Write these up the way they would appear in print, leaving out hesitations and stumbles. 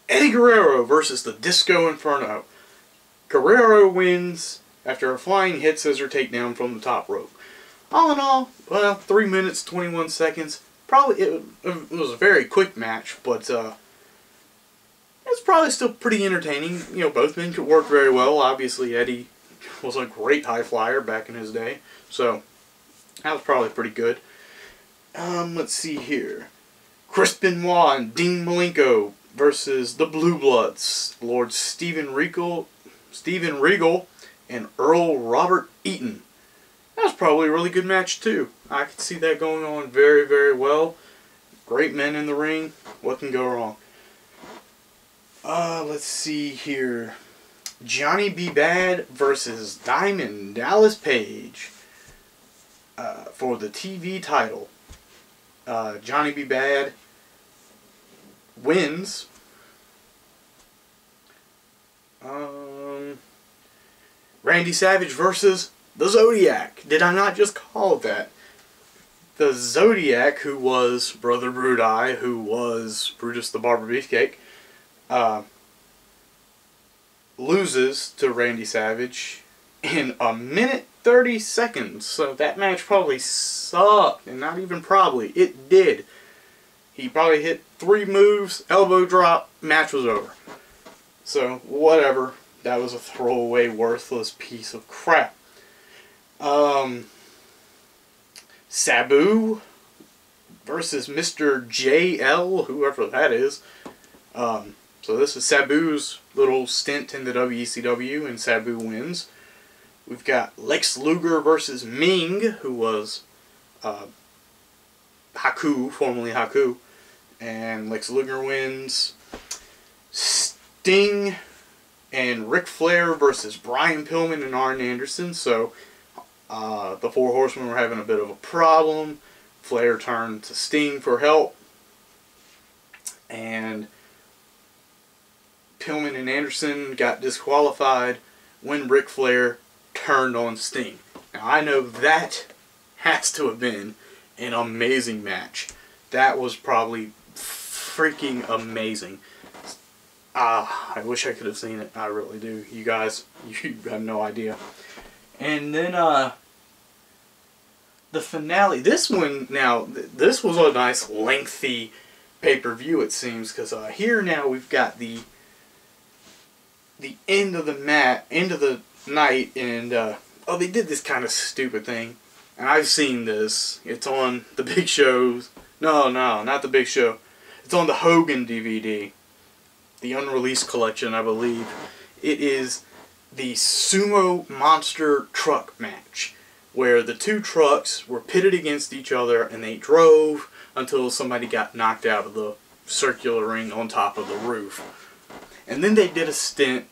Eddie Guerrero versus the Disco Inferno. Guerrero wins after a flying head scissor takedown from the top rope. All in all, well, 3 minutes, 21 seconds. Probably, it was a very quick match, but it's probably still pretty entertaining. You know, both men could work very well. Obviously, Eddie was a great high flyer back in his day, so that was probably pretty good. Let's see here. Chris Benoit and Dean Malenko versus the Blue Bloods, Lord Steven Regal and Earl Robert Eaton. That was probably a really good match too. I could see that going on very, very well. Great men in the ring. What can go wrong? Let's see here. Johnny B. Bad versus Diamond Dallas Page for the TV title. Johnny B. Bad wins. Randy Savage versus the Zodiac. Did I not just call it that? The Zodiac, who was Brother Brudai, who was Brutus the Barber Beefcake, loses to Randy Savage in a minute 30 seconds. So that match probably sucked, and not even probably, it did. He probably hit 3 moves, elbow drop, match was over. So, whatever. That was a throwaway, worthless piece of crap. Sabu versus Mr. JL, whoever that is. So this is Sabu's little stint in the WCW, and Sabu wins. We've got Lex Luger versus Ming, who was Haku, formerly Haku. And Lex Luger wins. Sting and Ric Flair versus Brian Pillman and Arn Anderson. So the Four Horsemen were having a bit of a problem. Flair turned to Sting for help. And Pillman and Anderson got disqualified when Ric Flair turned on Sting. Now I know that has to have been an amazing match. That was probably freaking amazing. I wish I could have seen it. I really do. You guys, you have no idea. And then the finale. This one, now, this was a nice lengthy pay-per-view, it seems, because here now we've got the end of the night, and oh, they did this kind of stupid thing, and I've seen this. It's on the Big Show's. No, not the Big Show. It's on the Hogan DVD, the unreleased collection, I believe. It is the Sumo Monster Truck match, where the 2 trucks were pitted against each other, and they drove until somebody got knocked out of the circular ring on top of the roof. And then they did a stint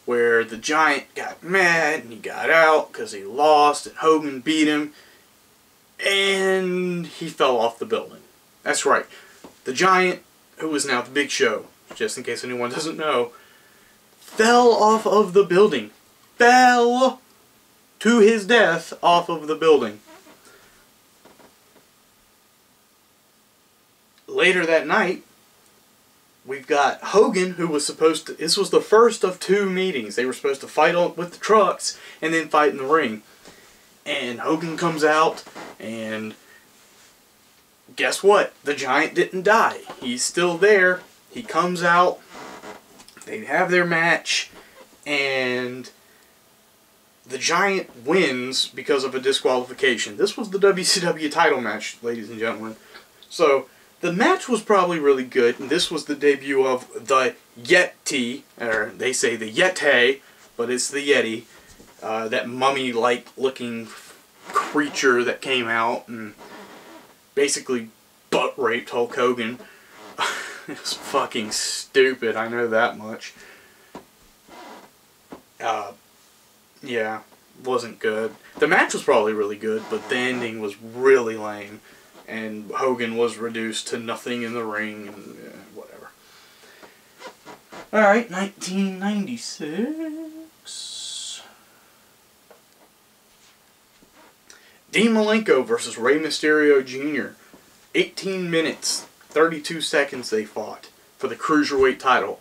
where the Giant got mad and he got out because he lost and Hogan beat him, and he fell off the building. That's right. The Giant, who is now the Big Show, just in case anyone doesn't know, fell off of the building. Fell to his death off of the building. Later that night, we've got Hogan, who was supposed to... This was the first of 2 meetings. They were supposed to fight with the trucks and then fight in the ring. And Hogan comes out, and guess what? The Giant didn't die. He's still there. He comes out. They have their match, and the Giant wins because of a disqualification. This was the WCW title match, ladies and gentlemen. So the match was probably really good, and this was the debut of the Yeti, or they say the Yeti, but it's the Yeti, that mummy-like looking creature that came out and basically butt-raped Hulk Hogan. It was fucking stupid, I know that much. Yeah, wasn't good. The match was probably really good, but the ending was really lame. And Hogan was reduced to nothing in the ring, and whatever. Alright, 1996. Dean Malenko versus Rey Mysterio Jr. 18 minutes, 32 seconds they fought for the Cruiserweight title.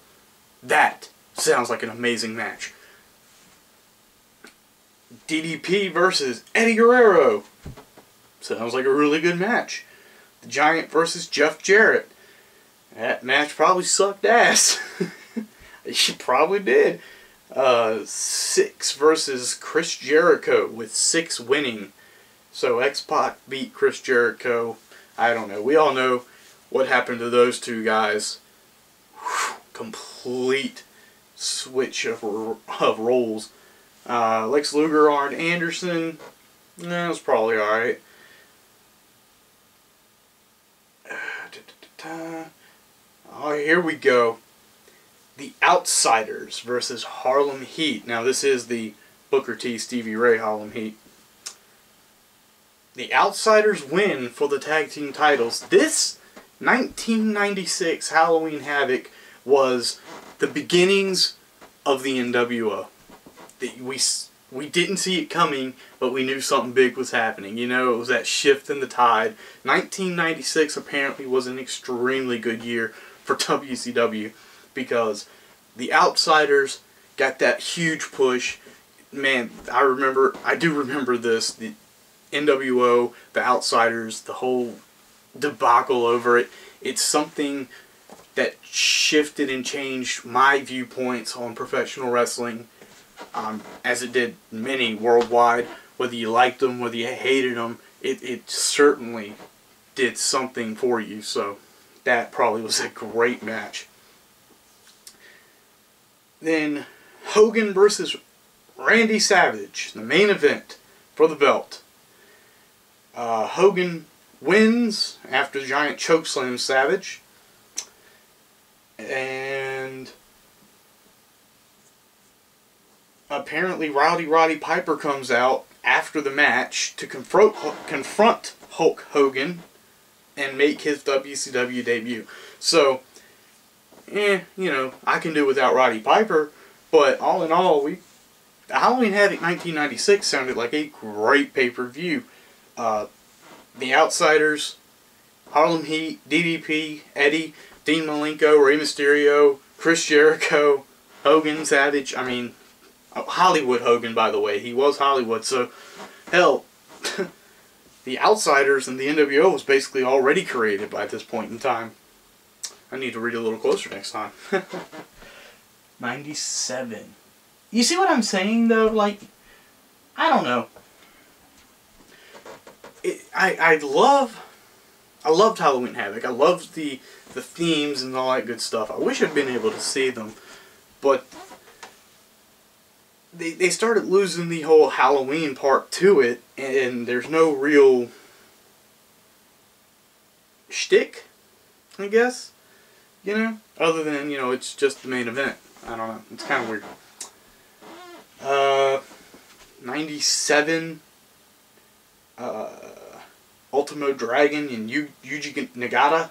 That sounds like an amazing match. DDP versus Eddie Guerrero. Sounds like a really good match. The Giant versus Jeff Jarrett. That match probably sucked ass. It probably did. Six versus Chris Jericho, with Six winning. So X-Pac beat Chris Jericho. I don't know. We all know what happened to those two guys. Whew, complete switch of roles. Lex Luger, Arn Anderson. That was probably alright. Oh, here we go. The Outsiders versus Harlem Heat. Now, this is the Booker T, Stevie Ray Harlem Heat. The Outsiders win for the tag team titles. This 1996 Halloween Havoc was the beginnings of the NWO. We didn't see it coming, but we knew something big was happening. You know, it was that shift in the tide. 1996 apparently was an extremely good year for WCW because the Outsiders got that huge push. Man, I do remember this. The NWO, the Outsiders, the whole debacle over it. It's something that shifted and changed my viewpoints on professional wrestling, as it did many worldwide. Whether you liked them, whether you hated them, it certainly did something for you. So that probably was a great match. Then Hogan versus Randy Savage, the main event for the belt. Hogan wins after the giant chokeslam Savage. And apparently Roddy Piper comes out after the match to confront Hulk Hogan and make his WCW debut. So, you know, I can do without Roddy Piper, but all in all, Halloween Havoc 1996 sounded like a great pay-per-view. The Outsiders, Harlem Heat, DDP, Eddie, Dean Malenko, Rey Mysterio, Chris Jericho, Hogan, Savage. I mean, Hollywood Hogan, by the way. He was Hollywood, so hell, the Outsiders and the NWO was basically already created by this point in time. I need to read a little closer next time. 97. You see what I'm saying, though? Like, I don't know. I loved Halloween Havoc. I loved the themes and all that good stuff. I wish I'd been able to see them, but they started losing the whole Halloween part to it, and there's no real shtick, I guess, you know, other than, you know, it's just the main event. I don't know. It's kind of weird. 97, Ultimo Dragon and Yuji Nagata.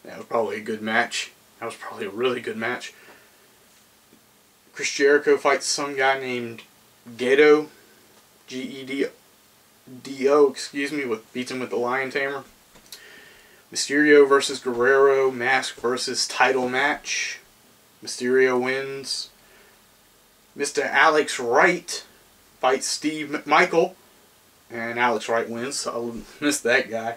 That was probably a good match. That was probably a really good match. Chris Jericho fights some guy named Gedo, G-E-D-O, excuse me, beats him with the Lion Tamer. Mysterio versus Guerrero, mask versus title match. Mysterio wins. Mr. Alex Wright fights Steve McMichael, and Alex Wright wins, so I'll miss that guy.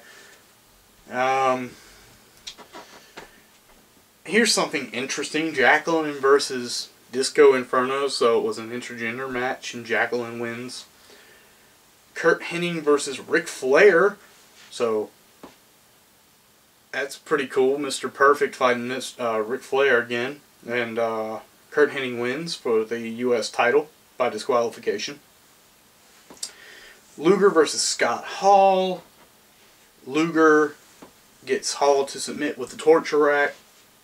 Here's something interesting. Jacqueline versus Disco Inferno, so it was an intergender match, and Jacqueline wins. Kurt Hennig versus Ric Flair, so that's pretty cool. Mr. Perfect fighting this Ric Flair again, and Kurt Hennig wins for the U.S. title by disqualification. Luger versus Scott Hall. Luger gets Hall to submit with the torture rack.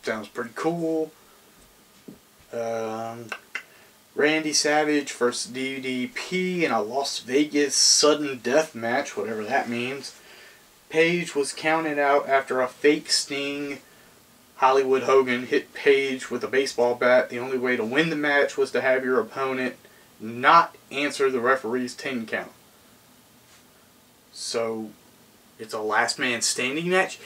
Sounds pretty cool. Randy Savage versus DDP in a Las Vegas sudden death match, whatever that means. Page was counted out after a fake sting. Hollywood Hogan hit Page with a baseball bat. The only way to win the match was to have your opponent not answer the referee's 10 count. So, it's a last man standing match.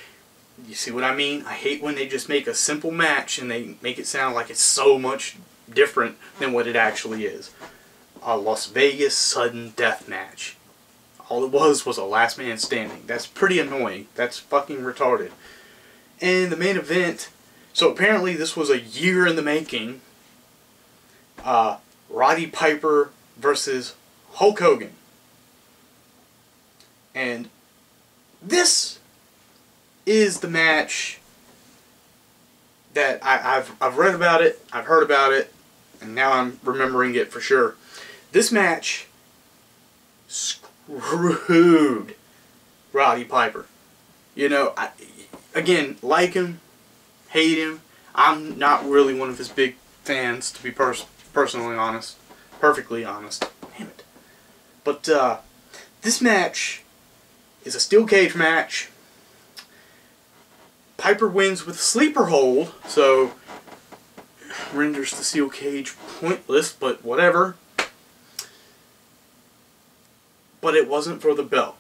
You see what I mean? I hate when they just make a simple match and they make it sound like it's so much different than what it actually is. A Las Vegas sudden death match. All it was a last man standing. That's pretty annoying. That's fucking retarded. And the main event, so apparently this was a year in the making. Roddy Piper versus Hulk Hogan. And this is the match that I've read about it, I've heard about it, and now I'm remembering it for sure. This match screwed Roddy Piper. You know, again, like him, hate him. I'm not really one of his big fans, to be personally honest. Perfectly honest. Damn it. But this match is a steel cage match. Piper wins with a sleeper hold, so renders the steel cage pointless, but whatever. But it wasn't for the belt.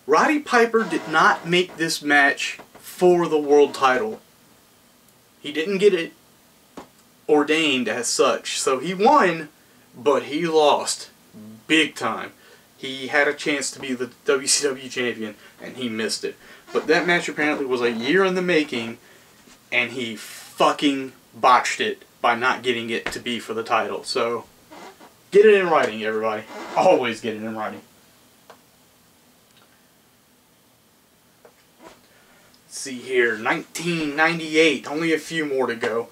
Roddy Piper did not make this match for the world title. He didn't get it ordained as such. So he won, but he lost big time. He had a chance to be the WCW champion, and he missed it. But that match apparently was a year in the making, and he fucking botched it by not getting it to be for the title. So, get it in writing, everybody. Always get it in writing. Let's see here, 1998, only a few more to go.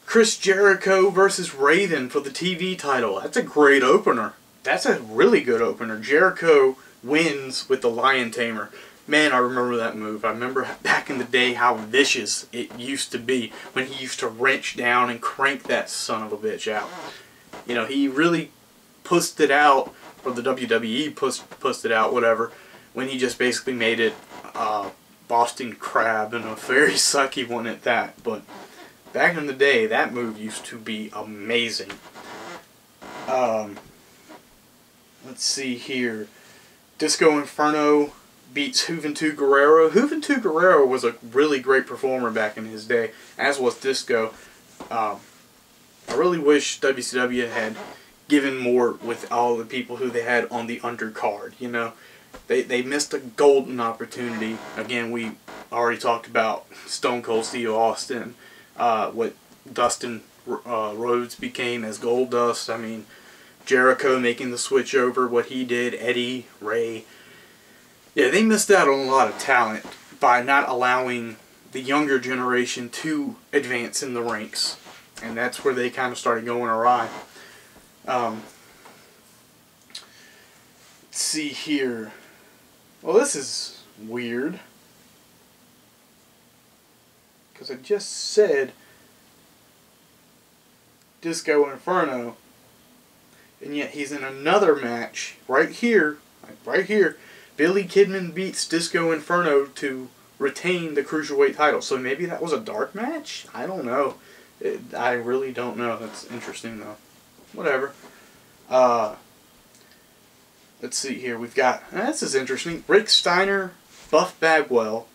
Chris Jericho versus Raven for the TV title. That's a great opener. That's a really good opener. Jericho wins with the Lion Tamer. Man, I remember that move. I remember back in the day how vicious it used to be when he used to wrench down and crank that son of a bitch out. You know, he really pussed it out, or the WWE pussed it out, whatever, when he just basically made it Boston Crab, and a very sucky one at that. But back in the day, that move used to be amazing. Let's see here. Disco Inferno beats Juventud Guerrero. Juventud Guerrero was a really great performer back in his day, as was Disco. I really wish WCW had given more with all the people who they had on the undercard. You know, they missed a golden opportunity. Again, we already talked about Stone Cold Steve Austin, what Dustin Rhodes became as Goldust. I mean, Jericho making the switch over, what he did, Eddie, Ray. Yeah, they missed out on a lot of talent by not allowing the younger generation to advance in the ranks. And that's where they kind of started going awry. Let's see here. Well, this is weird, because I just said Disco Inferno, and yet he's in another match right here. Billy Kidman beats Disco Inferno to retain the Cruiserweight title. So maybe that was a dark match? I don't know. I really don't know. That's interesting, though. Whatever. Let's see here. We've got... This is interesting. Rick Steiner, Buff Bagwell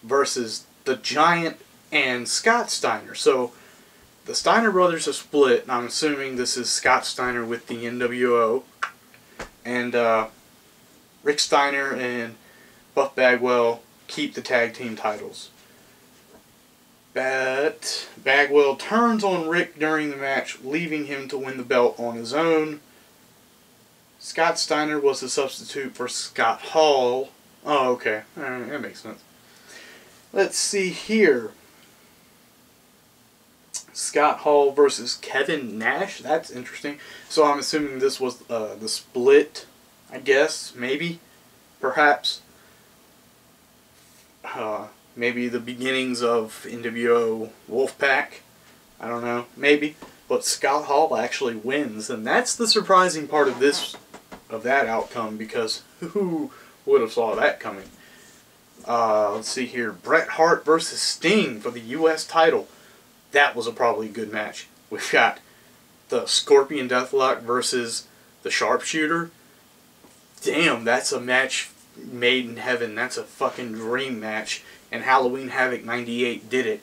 versus the Giant and Scott Steiner. So, the Steiner brothers are split, and I'm assuming this is Scott Steiner with the NWO. And, Rick Steiner and Buff Bagwell keep the tag team titles. But Bagwell turns on Rick during the match, leaving him to win the belt on his own. Scott Steiner was the substitute for Scott Hall. Oh, okay. Alright, that makes sense. Let's see here. Scott Hall versus Kevin Nash. That's interesting. So I'm assuming this was the split, I guess, maybe, perhaps. Maybe the beginnings of NWO Wolfpack. I don't know, maybe. But Scott Hall actually wins, and that's the surprising part of that outcome, because who would have saw that coming? Let's see here. Bret Hart versus Sting for the U.S. title. That was probably a good match. We've got the Scorpion Deathlock versus the Sharpshooter. Damn, that's a match made in heaven. That's a fucking dream match. and Halloween Havoc 98 did it.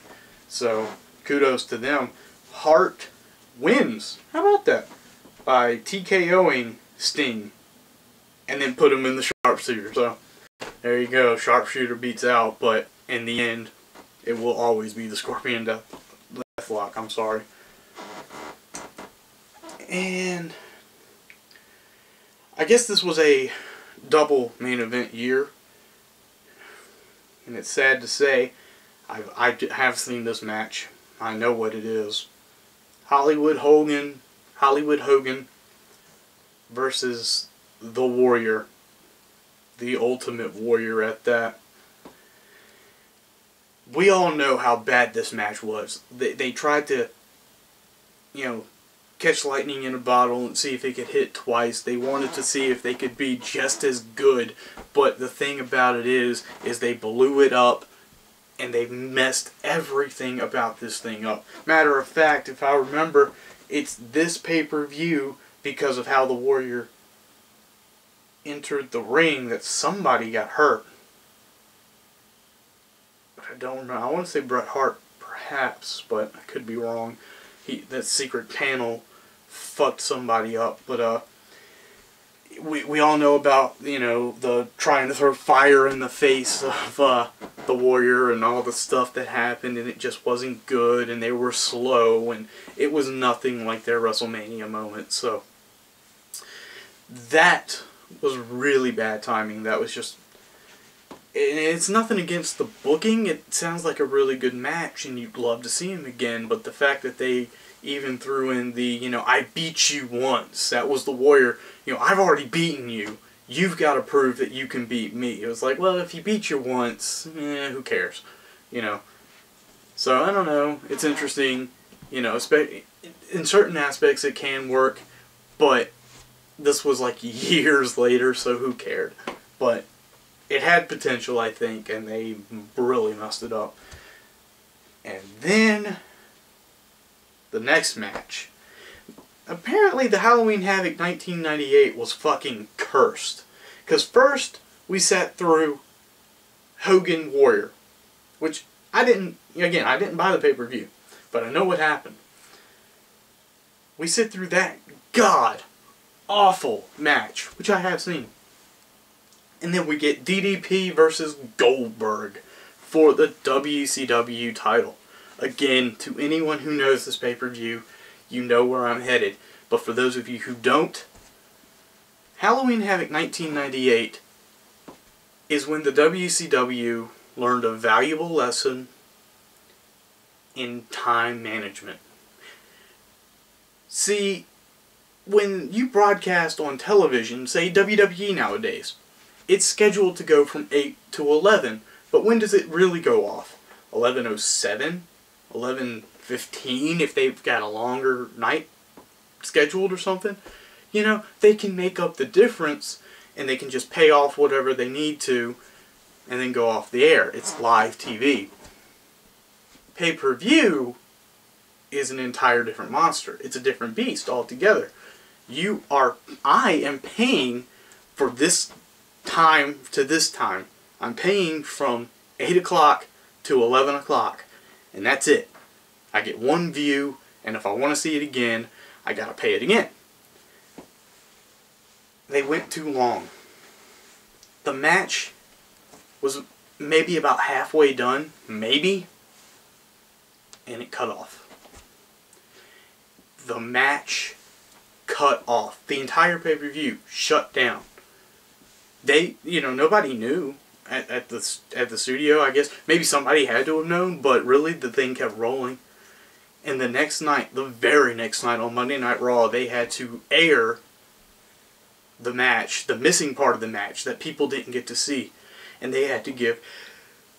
So kudos to them. Hart wins. How about that? By TKOing Sting, and then put him in the sharpshooter. So there you go. Sharpshooter beats out, but in the end, it will always be the Scorpion Deathlock. I'm sorry. And I guess this was a double main event year, and it's sad to say, I have seen this match. I know what it is. Hollywood Hogan versus the Warrior, the Ultimate Warrior at that. We all know how bad this match was. They tried to, you know, catch lightning in a bottle and see if they could hit twice. They wanted to see if they could be just as good, but the thing about it is they blew it up, and they messed everything about this thing up. Matter of fact, if I remember, it's this pay-per-view, because of how the Warrior entered the ring, that somebody got hurt. But I don't remember. I want to say Bret Hart, perhaps, but I could be wrong. That secret panel fucked somebody up. But we all know about, you know, the trying to throw fire in the face of the Warrior and all the stuff that happened, and it just wasn't good, and they were slow, and it was nothing like their WrestleMania moment. So that was really bad timing. That was just, and it's nothing against the booking. It sounds like a really good match, and you'd love to see him again, but the fact that they even threw in the, you know, I beat you once. That was the Warrior. You know, I've already beaten you. You've got to prove that you can beat me. It was like, well, if he beat you once, who cares? You know. So, I don't know. It's interesting. You know, in certain aspects it can work, but this was like years later, so who cared? But it had potential, I think, and they really messed it up. And then the next match. Apparently the Halloween Havoc 1998 was fucking cursed. Because first we sat through Hogan Warrior, which I didn't buy the pay-per-view, but I know what happened. We sit through that god-awful match, which I have seen. And then we get DDP versus Goldberg for the WCW title. Again, to anyone who knows this pay-per-view, you know where I'm headed. But for those of you who don't, Halloween Havoc 1998 is when the WCW learned a valuable lesson in time management. See, when you broadcast on television, say WWE nowadays, it's scheduled to go from 8 to 11, but when does it really go off? 11:07? 11:15 if they've got a longer night scheduled or something? You know, they can make up the difference, and they can just pay off whatever they need to, and then go off the air. It's live TV. Pay-per-view is an entire different monster. It's a different beast altogether. I am paying for this time to this time. I'm paying from 8 o'clock to 11 o'clock. And that's it. I get one view, and if I want to see it again, I gotta pay it again. They went too long. The match was maybe about halfway done, maybe, and it cut off. The match cut off. The entire pay-per-view shut down. Nobody knew at the studio, I guess. Maybe somebody had to have known, but really the thing kept rolling. And the next night, the very next night on Monday Night Raw, they had to air the match, the missing part of the match that people didn't get to see. And they had to give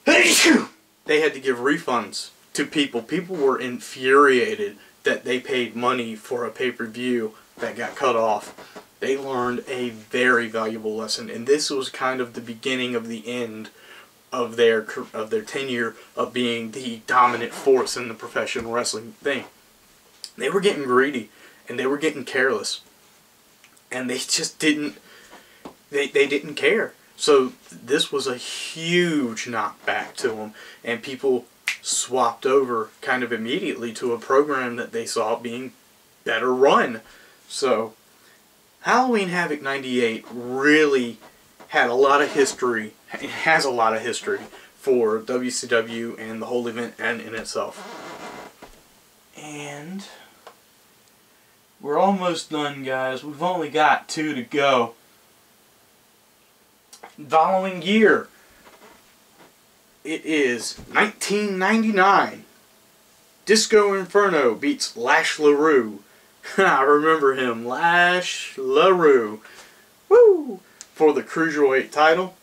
refunds to people. People were infuriated that they paid money for a pay-per-view that got cut off. They learned a very valuable lesson, and this was kind of the beginning of the end of their tenure of being the dominant force in the professional wrestling thing. They were getting greedy, and they were getting careless, and they just didn't. They didn't care. So this was a huge knockback to him, and people swapped over kind of immediately to a program that they saw being better run. So Halloween Havoc 98 really had a lot of history. It has a lot of history for WCW and the whole event and in itself. And we're almost done, guys. We've only got 2 to go. Following year, it is 1999. Disco Inferno beats Lash LaRue. I remember him, Lash LaRue. Woo! For the Cruiserweight title.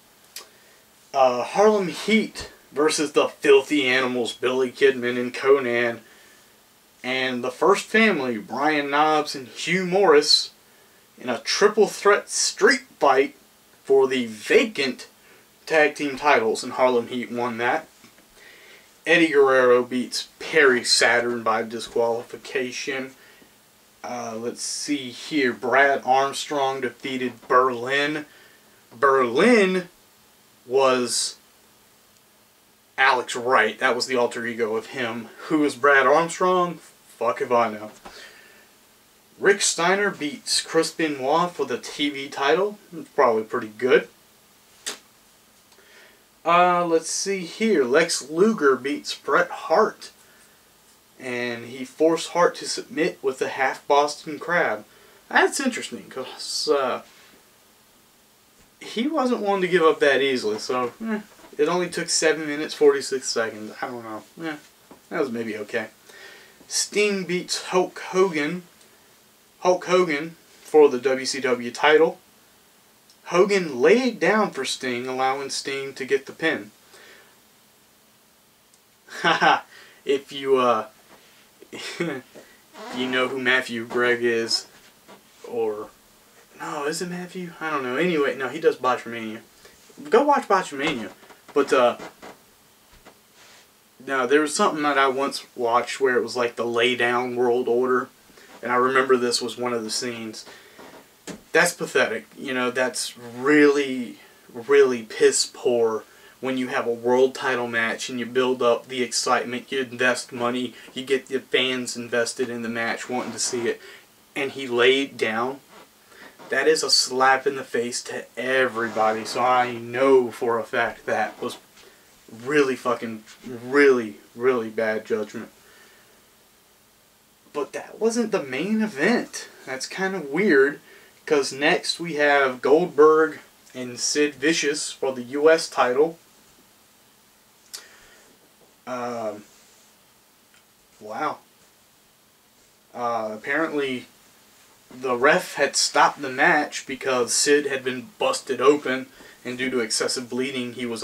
Harlem Heat versus the Filthy Animals, Billy Kidman and Conan. And the First Family, Brian Knobbs and Hugh Morris, in a triple threat street fight for the vacant tag team titles, and Harlem Heat won that. Eddie Guerrero beats Perry Saturn by disqualification. Let's see here. Brad Armstrong defeated Berlin. Berlin was Alex Wright. That was the alter ego of him. Who is Brad Armstrong? Fuck if I know. Rick Steiner beats Chris Benoit for the TV title. It's probably pretty good. Let's see here. Lex Luger beats Bret Hart. And he forced Hart to submit with the half Boston Crab. That's interesting, because he wasn't one to give up that easily. So, it only took 7 minutes, 46 seconds. I don't know. That was maybe okay. Sting beats Hulk Hogan. Hulk Hogan for the WCW title. Hogan laid down for Sting, allowing Sting to get the pin. Haha, if you you know who Matthew Gregg is, or no, is it Matthew? I don't know. Anyway, no, he does Botchamania. Go watch Botchamania. But no, there was something that I once watched where it was like the Lay Down World Order, and I remember this was one of the scenes. That's pathetic. You know, that's really, really piss poor when you have a world title match and you build up the excitement, you invest money, you get the fans invested in the match wanting to see it, and he laid down. That is a slap in the face to everybody, so I know for a fact that was really fucking, really, really bad judgment. But that wasn't the main event. That's kind of weird, because next we have Goldberg and Sid Vicious for the U.S. title. Wow. Apparently the ref had stopped the match because Sid had been busted open, and due to excessive bleeding he was